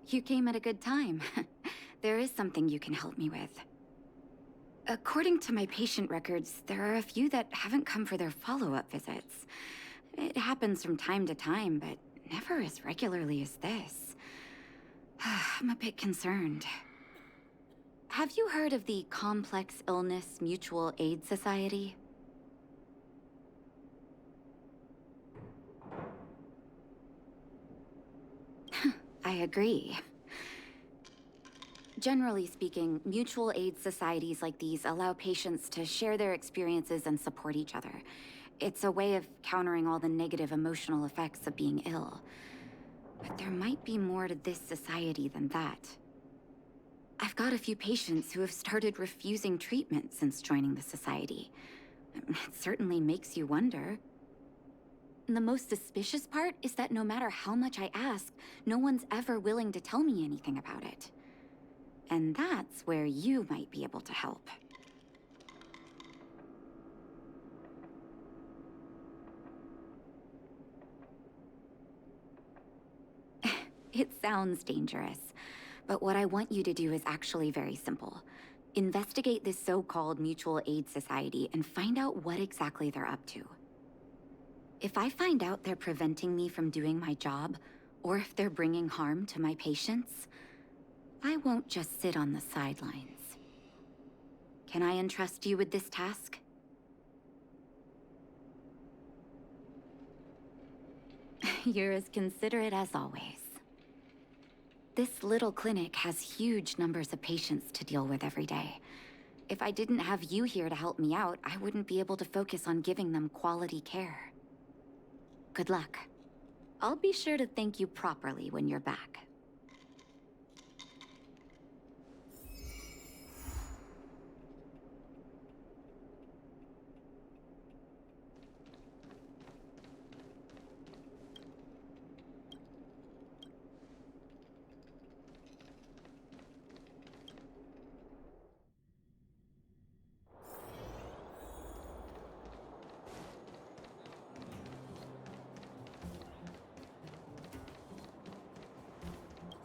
You came at a good time. There is something you can help me with. According to my patient records, there are a few that haven't come for their follow-up visits. It happens from time to time, but never as regularly as this. I'm a bit concerned. Have you heard of the Complex Illness Mutual Aid Society? I agree. Generally speaking, mutual aid societies like these allow patients to share their experiences and support each other. It's a way of countering all the negative emotional effects of being ill. But there might be more to this society than that. I've got a few patients who have started refusing treatment since joining the society. It certainly makes you wonder. The most suspicious part is that no matter how much I ask, no one's ever willing to tell me anything about it. And that's where you might be able to help. It sounds dangerous, but what I want you to do is actually very simple. Investigate this so-called mutual aid society and find out what exactly they're up to. If I find out they're preventing me from doing my job, or if they're bringing harm to my patients, I won't just sit on the sidelines. Can I entrust you with this task? You're as considerate as always. This little clinic has huge numbers of patients to deal with every day. If I didn't have you here to help me out, I wouldn't be able to focus on giving them quality care. Good luck. I'll be sure to thank you properly when you're back.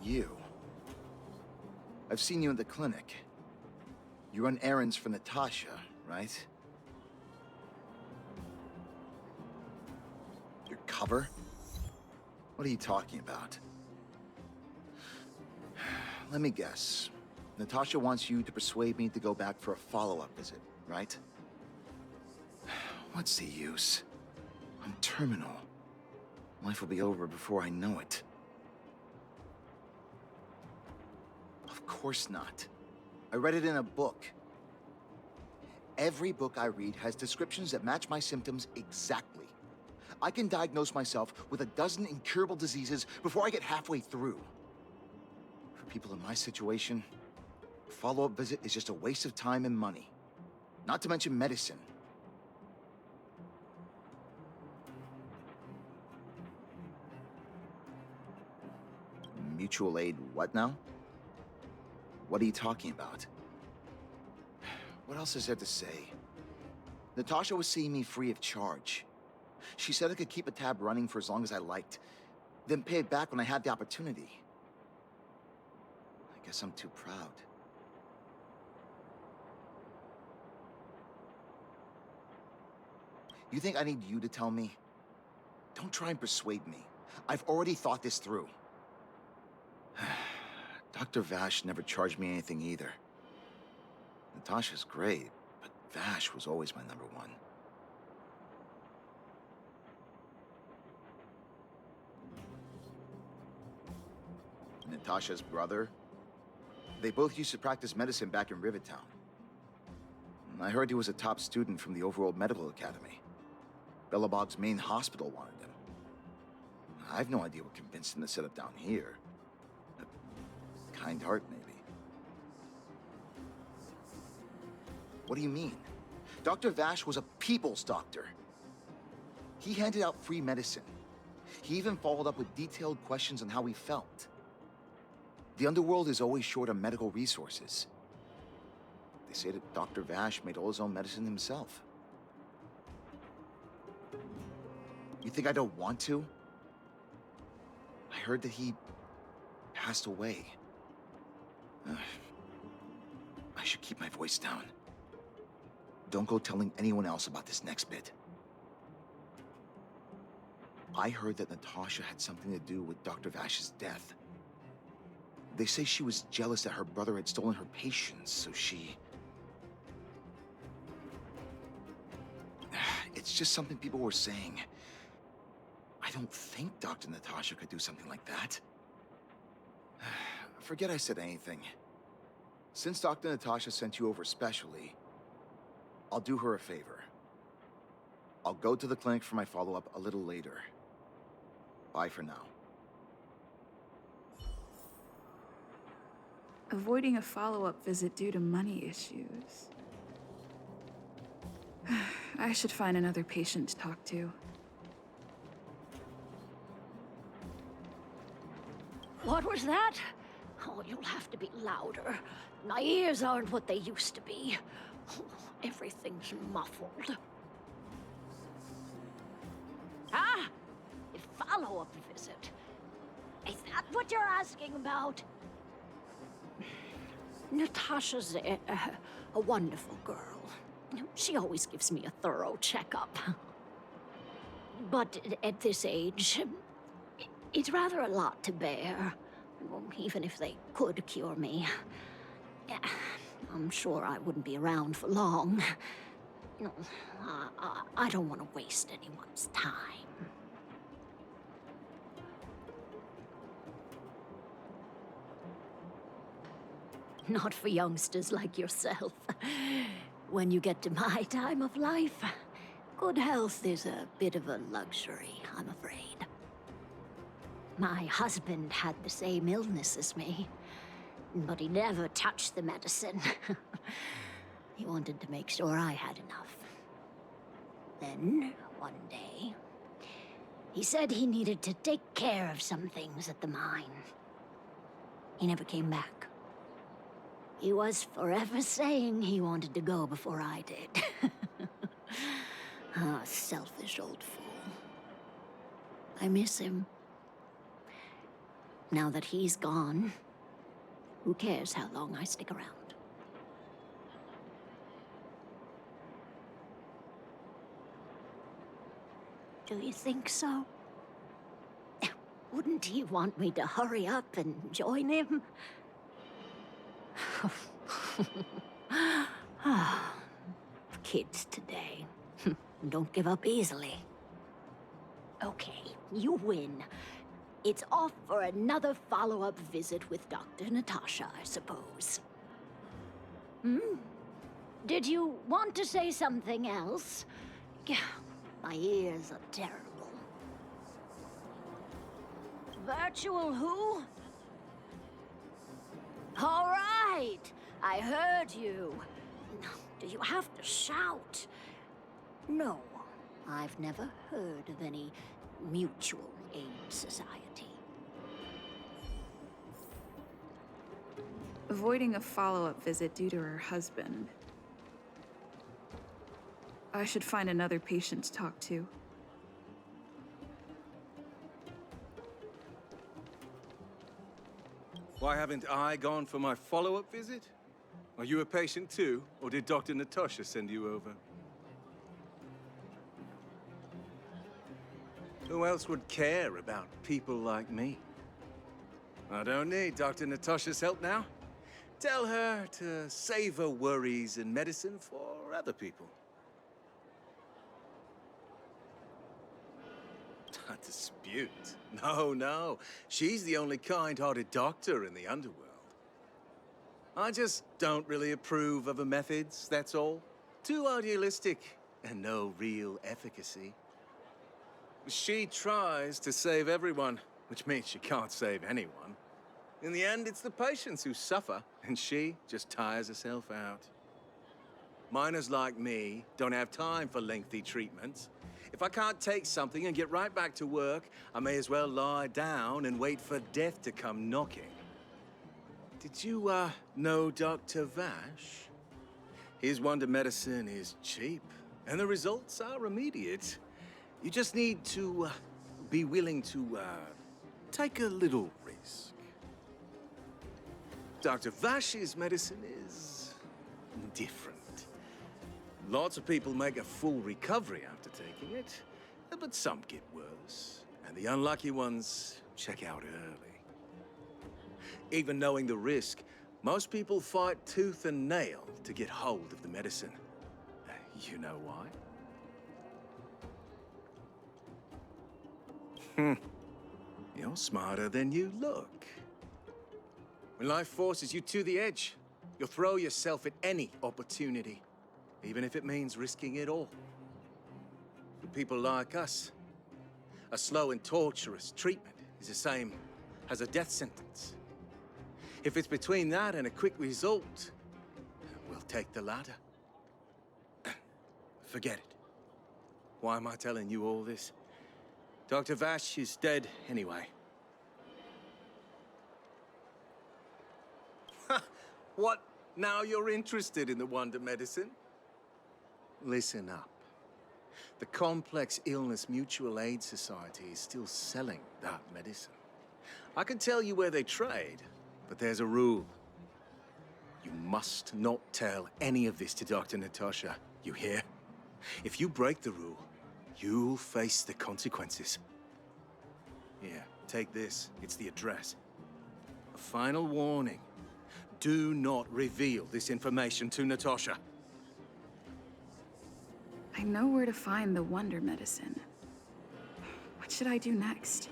You. I've seen you in the clinic. You run errands for Natasha, right? Your cover? What are you talking about? Let me guess. Natasha wants you to persuade me to go back for a follow-up visit, right? What's the use? I'm terminal. Life will be over before I know it. Of course not. I read it in a book. Every book I read has descriptions that match my symptoms exactly. I can diagnose myself with a dozen incurable diseases before I get halfway through. For people in my situation, a follow-up visit is just a waste of time and money. Not to mention medicine. Mutual aid what now? What are you talking about? What else is there to say? Natasha was seeing me free of charge. She said I could keep a tab running for as long as I liked, then pay it back when I had the opportunity. I guess I'm too proud. You think I need you to tell me? Don't try and persuade me. I've already thought this through. Dr. Vash never charged me anything either. Natasha's great, but Vash was always my number one. Natasha's brother? They both used to practice medicine back in Rivertown. I heard he was a top student from the Overworld Medical Academy. Bellabog's main hospital wanted him. I have no idea what convinced him to set up down here. A kind heart, maybe. What do you mean? Dr. Vash was a people's doctor. He handed out free medicine. He even followed up with detailed questions on how he felt. The underworld is always short on medical resources. They say that Dr. Vash made all his own medicine himself. You think I don't want to? I heard that he passed away. I should keep my voice down. Don't go telling anyone else about this next bit. I heard that Natasha had something to do with Dr. Vash's death. They say she was jealous that her brother had stolen her patients, so she... It's just something people were saying. I don't think Dr. Natasha could do something like that. Forget I said anything. Since Dr. Natasha sent you over specially, I'll do her a favor. I'll go to the clinic for my follow-up a little later. Bye for now. Avoiding a follow-up visit due to money issues. I should find another patient to talk to. What was that? Oh, you'll have to be louder. My ears aren't what they used to be. Oh, everything's muffled. Ah! A follow-up visit. Is that what you're asking about? Natasha's a wonderful girl. She always gives me a thorough checkup. But at this age, it's rather a lot to bear. Even if they could cure me. I'm sure I wouldn't be around for long. I don't want to waste anyone's time. Not for youngsters like yourself. When you get to my time of life, good health is a bit of a luxury, I'm afraid. My husband had the same illness as me, but he never touched the medicine. He wanted to make sure I had enough. Then, one day, he said he needed to take care of some things at the mine. He never came back. He was forever saying he wanted to go before I did. Ah, selfish old fool. I miss him. Now that he's gone, who cares how long I stick around? Do you think so? Wouldn't he want me to hurry up and join him? Kids today. Don't give up easily. Okay, you win. It's off for another follow-up visit with Dr. Natasha, I suppose. Did you want to say something else? My ears are terrible. Virtual who? All right, I heard you. Do you have to shout? No, I've never heard of any mutual aid society. Avoiding a follow-up visit due to her husband. I should find another patient to talk to. Why haven't I gone for my follow-up visit? Are you a patient too, or did Dr. Natasha send you over? Who else would care about people like me? I don't need Dr. Natasha's help now. Tell her to save her worries and medicine for other people. A dispute? No. She's the only kind-hearted doctor in the underworld. I just don't really approve of her methods, that's all. Too idealistic and no real efficacy. She tries to save everyone, which means she can't save anyone. In the end, it's the patients who suffer, and she just tires herself out. Miners like me don't have time for lengthy treatments. If I can't take something and get right back to work, I may as well lie down and wait for death to come knocking. Did you, know Dr. Vash? His wonder medicine is cheap, and the results are immediate. You just need to, be willing to, take a little risk. Dr. Vash's medicine is different. Lots of people make a full recovery after taking it, but some get worse. And the unlucky ones check out early. Even knowing the risk, most people fight tooth and nail to get hold of the medicine. You know why? You're smarter than you look. When life forces you to the edge, you'll throw yourself at any opportunity, even if it means risking it all. For people like us, a slow and torturous treatment is the same as a death sentence. If it's between that and a quick result, we'll take the latter. Forget it. Why am I telling you all this? Dr. Vash is dead anyway. What? Now you're interested in the wonder medicine? Listen up. The Complex Illness Mutual Aid Society is still selling that medicine. I can tell you where they trade, but there's a rule. You must not tell any of this to Dr. Natasha. You hear? If you break the rule, you'll face the consequences. Here, take this. It's the address. A final warning. Do not reveal this information to Natasha. I know where to find the wonder medicine. What should I do next?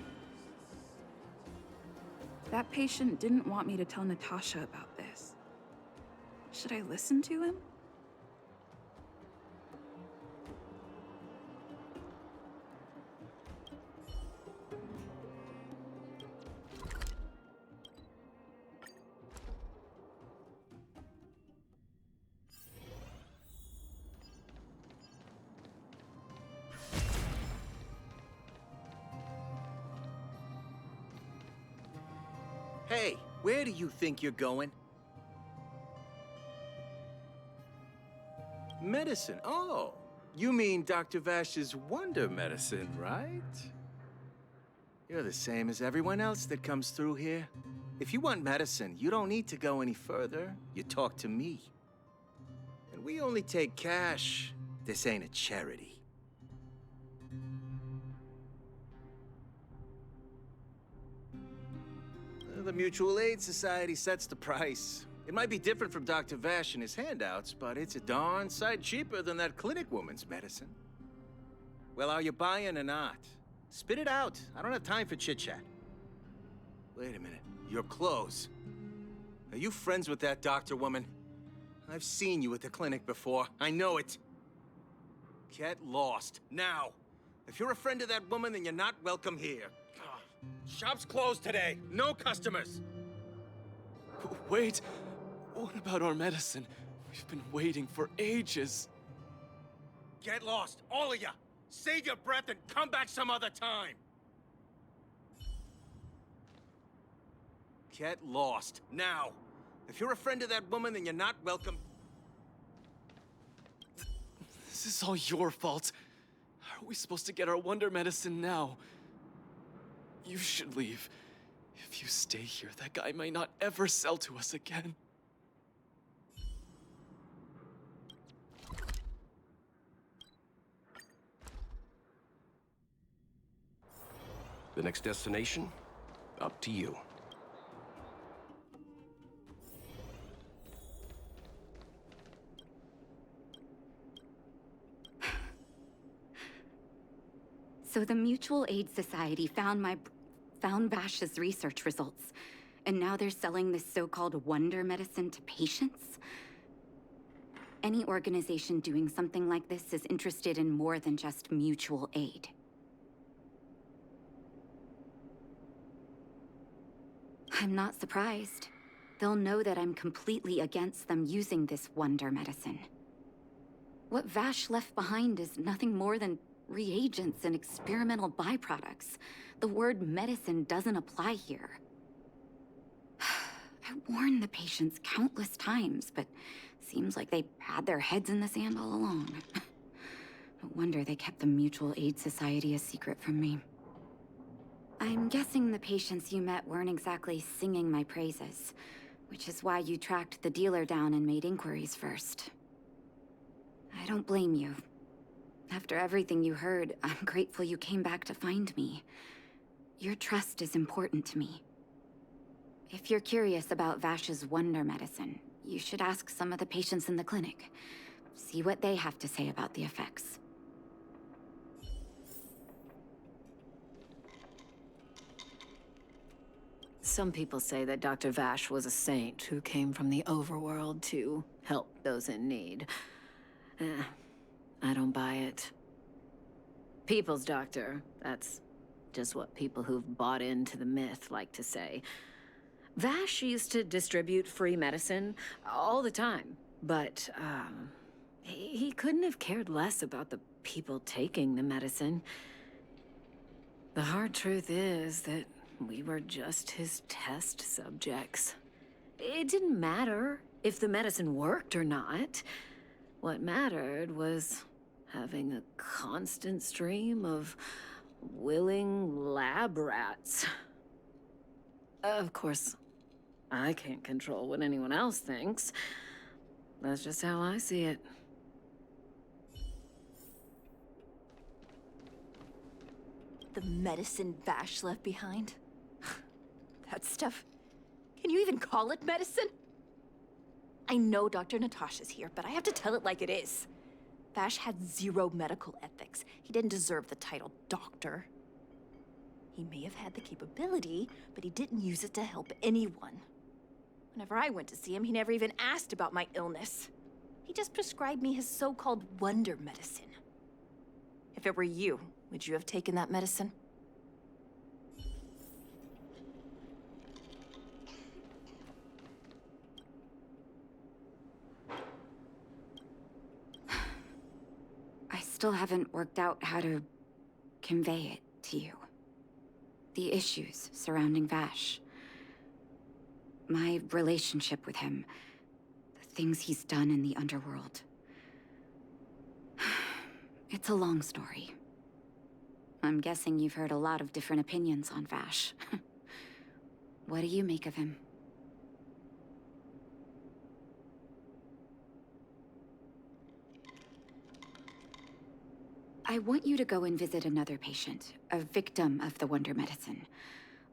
That patient didn't want me to tell Natasha about this. Should I listen to him? Hey, where do you think you're going? Medicine? Oh, you mean Dr. Vash's wonder medicine, right? You're the same as everyone else that comes through here. If you want medicine, you don't need to go any further. You talk to me. And we only take cash. This ain't a charity. The Mutual Aid Society sets the price. It might be different from Dr. Vash and his handouts, but it's a darn sight cheaper than that clinic woman's medicine. Well, are you buying or not? Spit it out. I don't have time for chit-chat. Wait a minute. Your clothes. Are you friends with that doctor woman? I've seen you at the clinic before. I know it. Get lost. Now. If you're a friend of that woman, then you're not welcome here. Shop's closed today. No customers. Wait. What about our medicine? We've been waiting for ages. Get lost, all of you. Save your breath and come back some other time. Get lost, now. If you're a friend of that woman, then you're not welcome. This is all your fault. How are we supposed to get our wonder medicine now? You should leave. If you stay here, that guy might not ever sell to us again. The next destination? Up to you. So the Mutual Aid Society found Vash's research results, and now they're selling this so-called wonder medicine to patients? Any organization doing something like this is interested in more than just mutual aid. I'm not surprised. They'll know that I'm completely against them using this wonder medicine. What Vash left behind is nothing more than reagents and experimental byproducts. The word medicine doesn't apply here. I warned the patients countless times, but seems like they had their heads in the sand all along. No wonder they kept the Mutual Aid Society a secret from me. I'm guessing the patients you met weren't exactly singing my praises. which is why you tracked the dealer down and made inquiries first. I don't blame you. After everything you heard, I'm grateful you came back to find me. Your trust is important to me. If you're curious about Vash's wonder medicine, you should ask some of the patients in the clinic. See what they have to say about the effects. Some people say that Dr. Vash was a saint who came from the overworld to help those in need. I don't buy it. People's doctor, that's just what people who've bought into the myth like to say. Vash used to distribute free medicine all the time, but he couldn't have cared less about the people taking the medicine. The hard truth is that we were just his test subjects. It didn't matter if the medicine worked or not. What mattered was having a constant stream of willing lab rats. Of course, I can't control what anyone else thinks. That's just how I see it. The medicine Vash left behind? That stuff... Can you even call it medicine? I know Dr. Natasha's here, but I have to tell it like it is. Vash had zero medical ethics. He didn't deserve the title doctor. He may have had the capability, but he didn't use it to help anyone. Whenever I went to see him, he never even asked about my illness. He just prescribed me his so-called wonder medicine. If it were you, would you have taken that medicine? I still haven't worked out how to convey it to you. The issues surrounding Vash. My relationship with him. The things he's done in the underworld. It's a long story. I'm guessing you've heard a lot of different opinions on Vash. What do you make of him? I want you to go and visit another patient, a victim of the wonder medicine.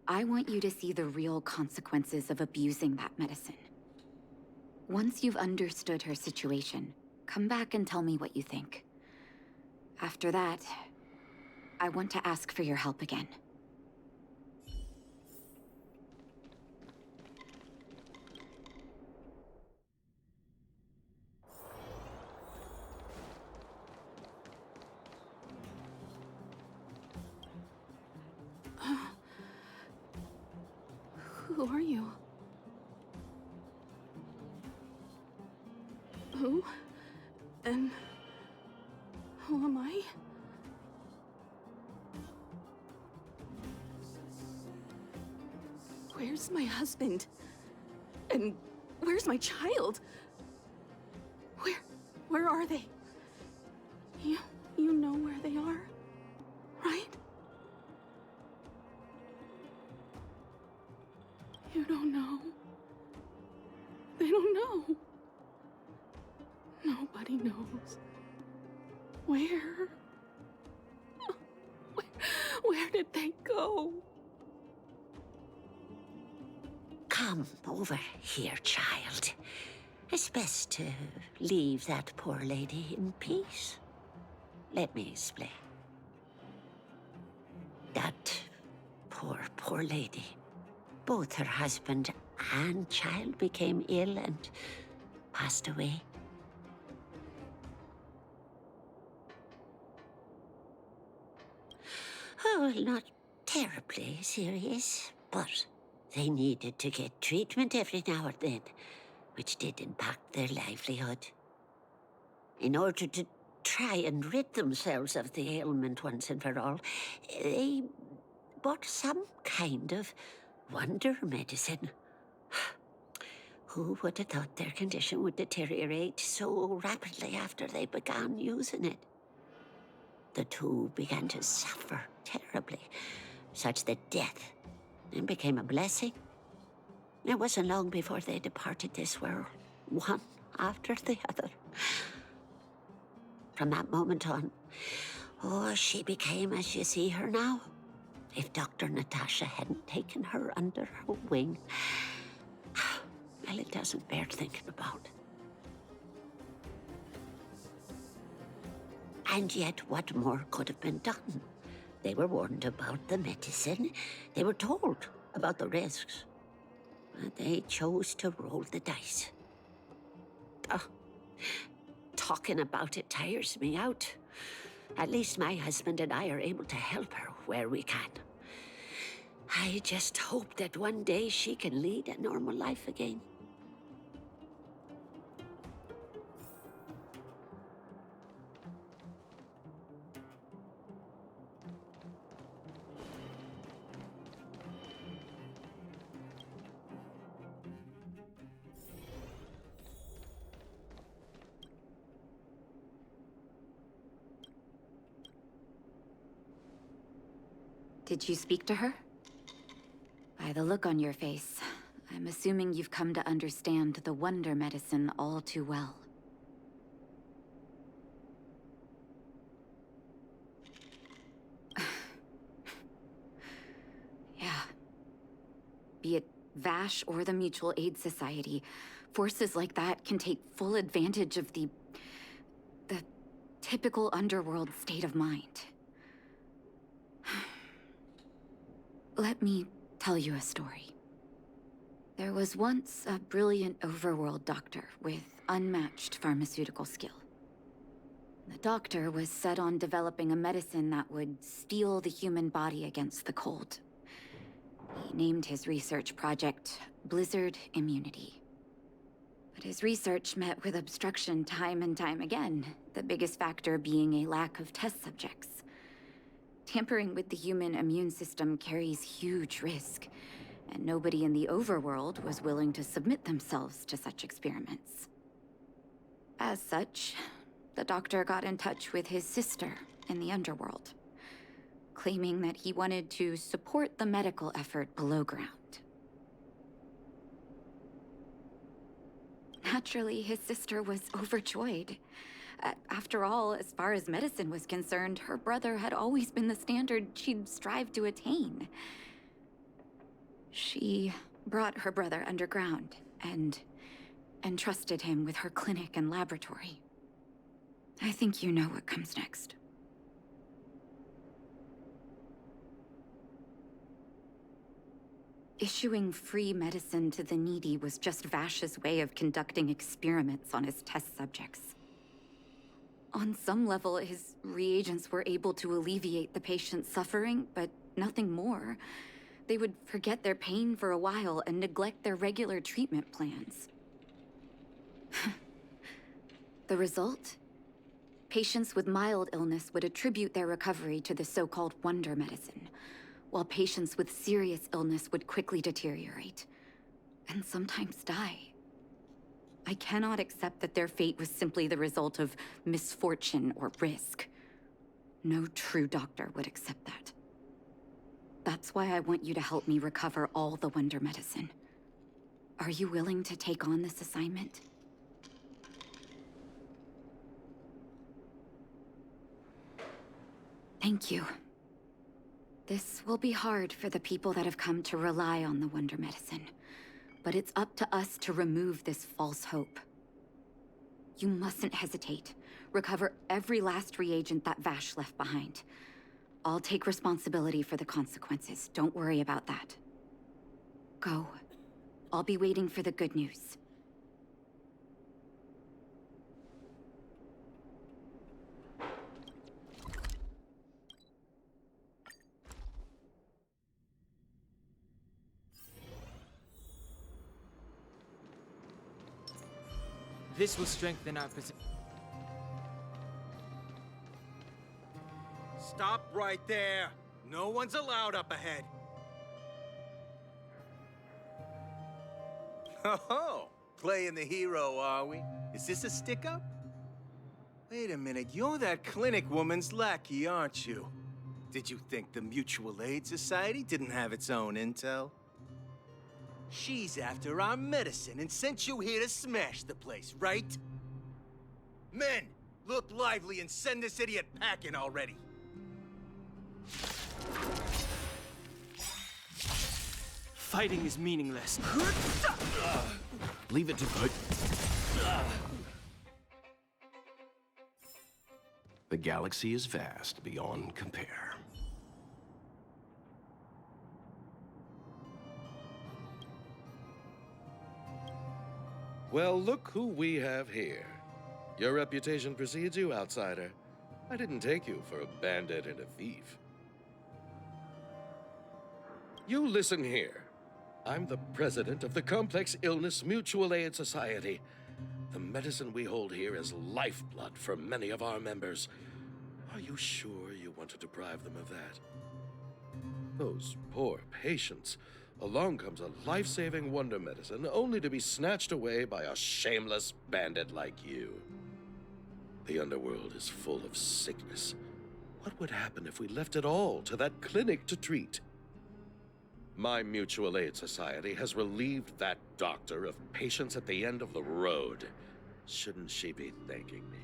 I want you to see the real consequences of abusing that medicine. Once you've understood her situation, come back and tell me what you think. After that, I want to ask for your help again. Who are you? Who? And who am I? Where's my husband? And where's my child? Where are they? You know where they are, right? You don't know. They don't know. Nobody knows. Where? Where did they go? Come over here, child. It's best to leave that poor lady in peace. Let me explain. That poor lady. Both her husband and child became ill and passed away. Oh, well, not terribly serious, but they needed to get treatment every now and then, which did impact their livelihood. In order to try and rid themselves of the ailment once and for all, they bought some kind of wonder medicine. Who would have thought their condition would deteriorate so rapidly after they began using it? The two began to suffer terribly, such that death then became a blessing. It wasn't long before they departed this world, one after the other. From that moment on, oh, she became as you see her now. If Dr. Natasha hadn't taken her under her wing, well, it doesn't bear thinking about. And yet, what more could have been done? They were warned about the medicine. They were told about the risks. And they chose to roll the dice. Talking about it tires me out. At least my husband and I are able to help her where we can. I just hope that one day she can lead a normal life again. Did you speak to her? By the look on your face, I'm assuming you've come to understand the wonder medicine all too well. Yeah. Be it Vash or the Mutual Aid Society, forces like that can take full advantage of the typical underworld state of mind. Let me tell you a story. There was once a brilliant overworld doctor with unmatched pharmaceutical skill. The doctor was set on developing a medicine that would steel the human body against the cold. He named his research project Blizzard Immunity. But his research met with obstruction time and time again, the biggest factor being a lack of test subjects. Tampering with the human immune system carries huge risk, and nobody in the overworld was willing to submit themselves to such experiments. As such, the doctor got in touch with his sister in the underworld, claiming that he wanted to support the medical effort below ground. Naturally, his sister was overjoyed. After all, as far as medicine was concerned, her brother had always been the standard she'd strive to attain. She brought her brother underground and entrusted him with her clinic and laboratory. I think you know what comes next. Issuing free medicine to the needy was just Vash's way of conducting experiments on his test subjects. On some level, his reagents were able to alleviate the patient's suffering, but nothing more. They would forget their pain for a while and neglect their regular treatment plans. The result? Patients with mild illness would attribute their recovery to the so-called wonder medicine, while patients with serious illness would quickly deteriorate, and sometimes die. I cannot accept that their fate was simply the result of misfortune or risk. No true doctor would accept that. That's why I want you to help me recover all the wonder medicine. Are you willing to take on this assignment? Thank you. This will be hard for the people that have come to rely on the wonder medicine. But it's up to us to remove this false hope. You mustn't hesitate. Recover every last reagent that Vash left behind. I'll take responsibility for the consequences. Don't worry about that. Go. I'll be waiting for the good news. This will strengthen our position. Stop right there. No one's allowed up ahead. Oh, playing the hero, are we? Is this a stick-up? Wait a minute, you're that clinic woman's lackey, aren't you? Did you think the Mutual Aid Society didn't have its own intel? She's after our medicine and sent you here to smash the place, right? Men, look lively and send this idiot packing already. Fighting is meaningless. Leave it to good. The galaxy is vast beyond compare. Well, look who we have here. Your reputation precedes you, outsider. I didn't take you for a bandit and a thief. You listen here. I'm the president of the Complex Illness Mutual Aid Society. The medicine we hold here is lifeblood for many of our members. Are you sure you want to deprive them of that? Those poor patients. Along comes a life-saving wonder medicine, only to be snatched away by a shameless bandit like you. The underworld is full of sickness. What would happen if we left it all to that clinic to treat? My mutual aid society has relieved that doctor of patients at the end of the road. Shouldn't she be thanking me?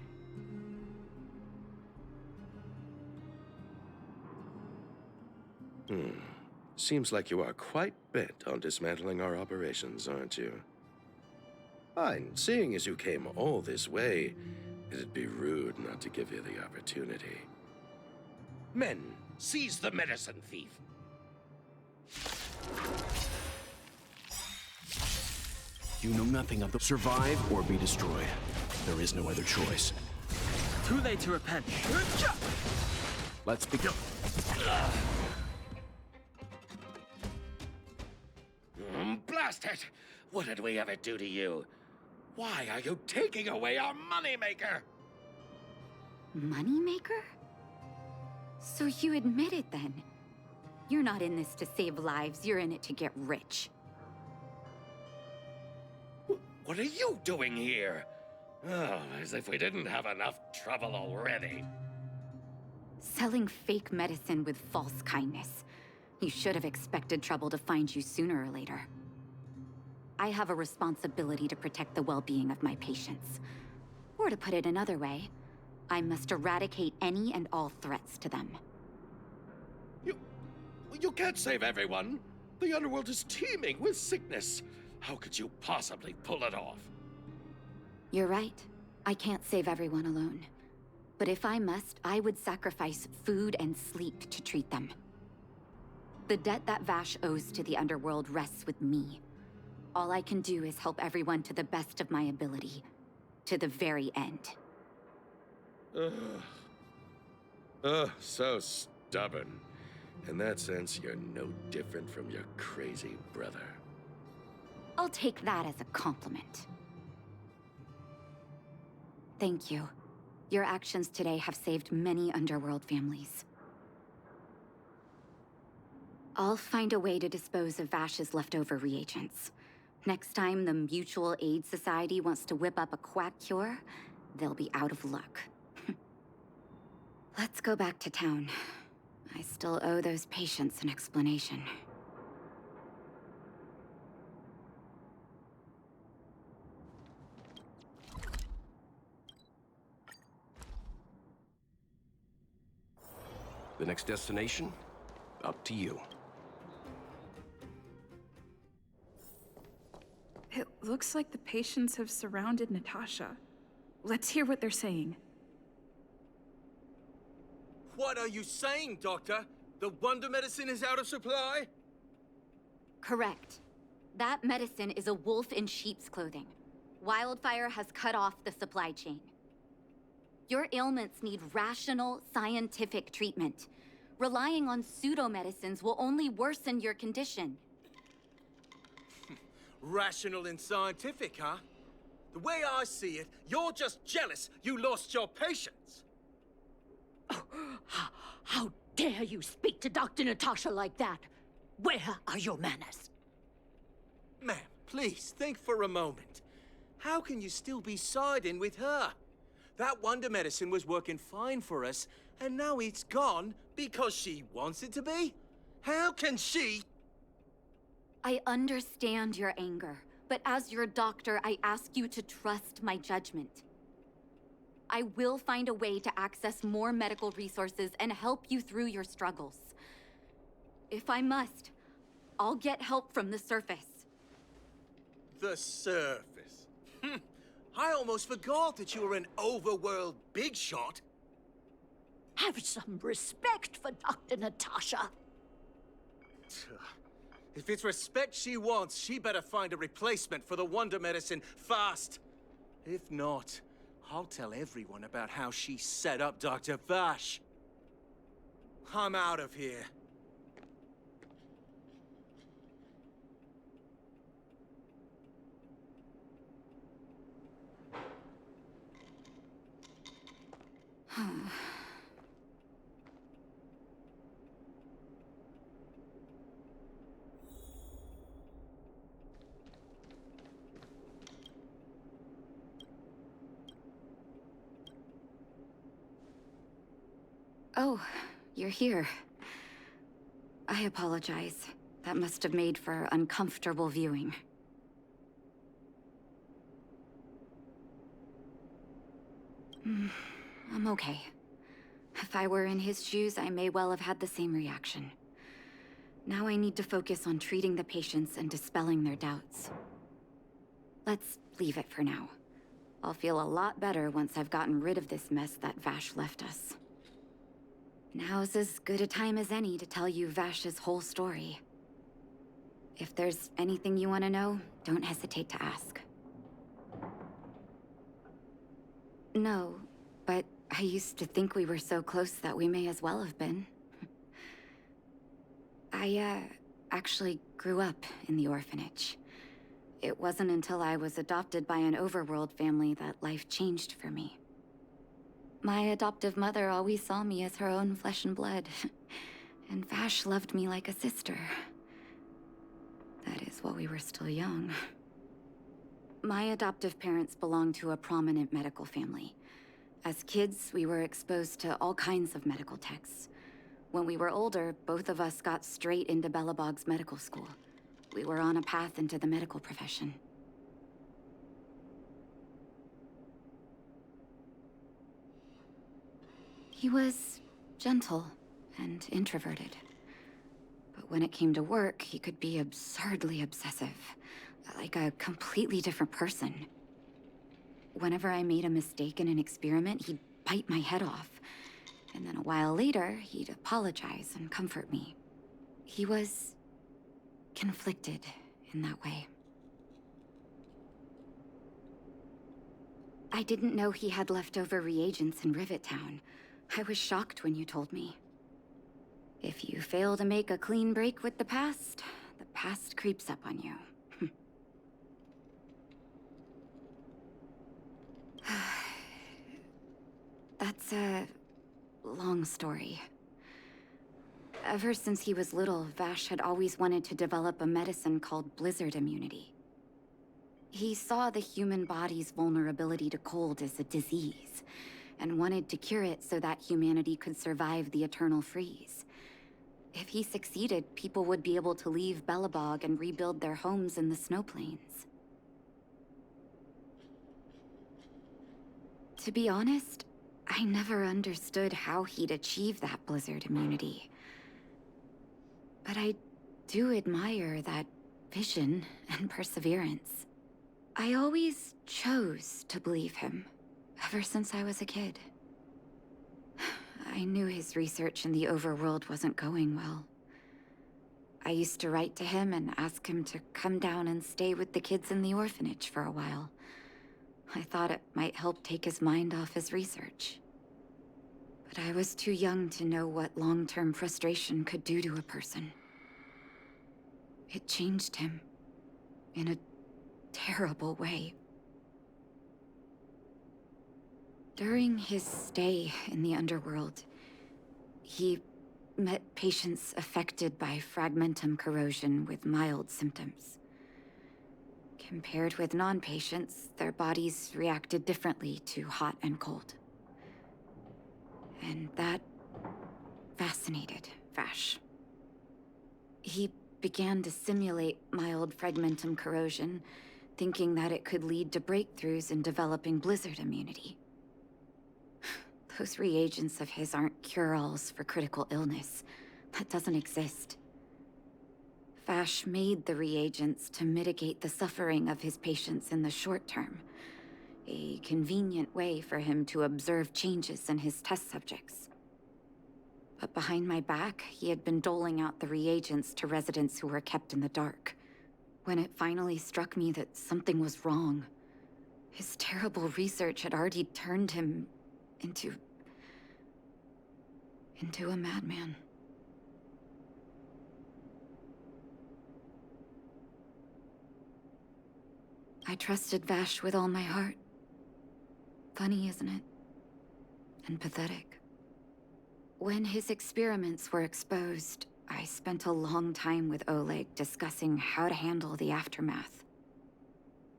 Seems like you are quite bent on dismantling our operations, aren't you? Fine. Seeing as you came all this way, it'd be rude not to give you the opportunity. Men, seize the medicine thief. You know nothing of the survive or be destroyed. There is no other choice. Too late to repent. Let's begin. Blast it! What did we ever do to you? Why are you taking away our moneymaker? Moneymaker? So you admit it then? You're not in this to save lives, you're in it to get rich. What are you doing here? Oh, as if we didn't have enough trouble already. Selling fake medicine with false kindness. You should have expected trouble to find you sooner or later. I have a responsibility to protect the well-being of my patients. Or to put it another way, I must eradicate any and all threats to them. You can't save everyone. The underworld is teeming with sickness. How could you possibly pull it off? You're right. I can't save everyone alone. But if I must, I would sacrifice food and sleep to treat them. The debt that Vash owes to the underworld rests with me. All I can do is help everyone to the best of my ability. To the very end. So stubborn. In that sense, you're no different from your crazy brother. I'll take that as a compliment. Thank you. Your actions today have saved many underworld families. I'll find a way to dispose of Vash's leftover reagents. Next time the Mutual Aid Society wants to whip up a quack cure, they'll be out of luck. Let's go back to town. I still owe those patients an explanation. The next destination? Up to you. It looks like the patients have surrounded Natasha. Let's hear what they're saying. What are you saying, Doctor? The wonder medicine is out of supply? Correct. That medicine is a wolf in sheep's clothing. Wildfire has cut off the supply chain. Your ailments need rational, scientific treatment. Relying on pseudo-medicines will only worsen your condition. Rational and scientific, huh? The way I see it, you're just jealous you lost your patients. How dare you speak to Dr. Natasha like that? Where are your manners? Ma'am, please think for a moment. How can you still be siding with her? That wonder medicine was working fine for us, and now it's gone because she wants it to be? How can she? I understand your anger, but as your doctor, I ask you to trust my judgment. I will find a way to access more medical resources and help you through your struggles. If I must, I'll get help from the surface. The surface. I almost forgot that you were an overworld big shot. Have some respect for Dr. Natasha. If it's respect she wants, she better find a replacement for the wonder medicine fast. If not, I'll tell everyone about how she set up Dr. Vash. I'm out of here. Oh, you're here. I apologize. That must have made for uncomfortable viewing. I'm okay. If I were in his shoes, I may well have had the same reaction. Now I need to focus on treating the patients and dispelling their doubts. Let's leave it for now. I'll feel a lot better once I've gotten rid of this mess that Vash left us. Now's as good a time as any to tell you Vash's whole story. If there's anything you want to know, don't hesitate to ask. No, but I used to think we were so close that we may as well have been. I, actually grew up in the orphanage. It wasn't until I was adopted by an overworld family that life changed for me. My adoptive mother always saw me as her own flesh and blood, and Vash loved me like a sister. That is while we were still young. My adoptive parents belonged to a prominent medical family. As kids, we were exposed to all kinds of medical texts. When we were older, both of us got straight into Belobog's medical school. We were on a path into the medical profession. He was gentle and introverted. But when it came to work, he could be absurdly obsessive, like a completely different person. Whenever I made a mistake in an experiment, he'd bite my head off. And then a while later, he'd apologize and comfort me. He was conflicted in that way. I didn't know he had leftover reagents in Rivet Town. I was shocked when you told me. If you fail to make a clean break with the past creeps up on you. That's a long story. Ever since he was little, Vash had always wanted to develop a medicine called blizzard immunity. He saw the human body's vulnerability to cold as a disease, and wanted to cure it so that humanity could survive the eternal freeze. If he succeeded, people would be able to leave Belobog and rebuild their homes in the snow plains. To be honest, I never understood how he'd achieve that blizzard immunity. But I do admire that vision and perseverance. I always chose to believe him, ever since I was a kid. I knew his research in the overworld wasn't going well. I used to write to him and ask him to come down and stay with the kids in the orphanage for a while. I thought it might help take his mind off his research. But I was too young to know what long-term frustration could do to a person. It changed him in a terrible way. During his stay in the underworld, he met patients affected by fragmentum corrosion with mild symptoms. Compared with non-patients, their bodies reacted differently to hot and cold. And that fascinated Vash. He began to simulate mild fragmentum corrosion, thinking that it could lead to breakthroughs in developing blizzard immunity. Those reagents of his aren't cure-alls for critical illness. That doesn't exist. Vash made the reagents to mitigate the suffering of his patients in the short term. A convenient way for him to observe changes in his test subjects. But behind my back, he had been doling out the reagents to residents who were kept in the dark. When it finally struck me that something was wrong, his terrible research had already turned him into a madman. I trusted Vash with all my heart. Funny, isn't it? And pathetic. When his experiments were exposed, I spent a long time with Oleg discussing how to handle the aftermath.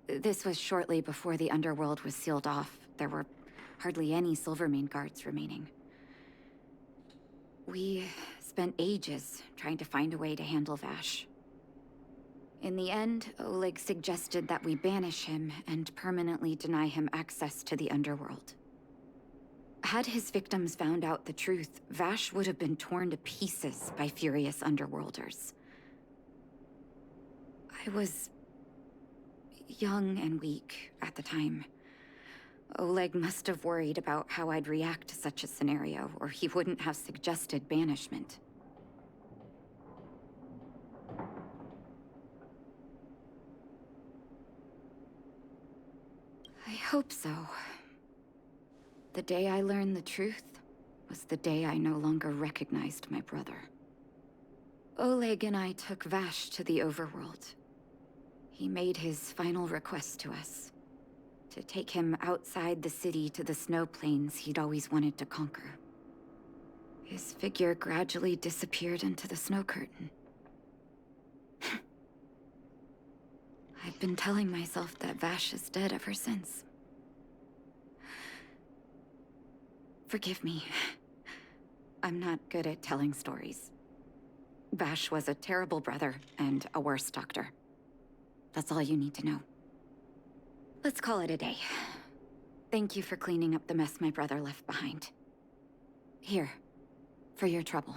This was shortly before the underworld was sealed off. There were hardly any Silvermane guards remaining. We spent ages trying to find a way to handle Vash. In the end, Oleg suggested that we banish him and permanently deny him access to the underworld. Had his victims found out the truth, Vash would have been torn to pieces by furious underworlders. I was young and weak at the time. Oleg must have worried about how I'd react to such a scenario, or he wouldn't have suggested banishment. I hope so. The day I learned the truth was the day I no longer recognized my brother. Oleg and I took Vash to the overworld. He made his final request to us. To take him outside the city to the snow plains he'd always wanted to conquer. His figure gradually disappeared into the snow curtain. I've been telling myself that Vash is dead ever since. Forgive me. I'm not good at telling stories. Vash was a terrible brother and a worse doctor. That's all you need to know. Let's call it a day. Thank you for cleaning up the mess my brother left behind. Here, for your trouble.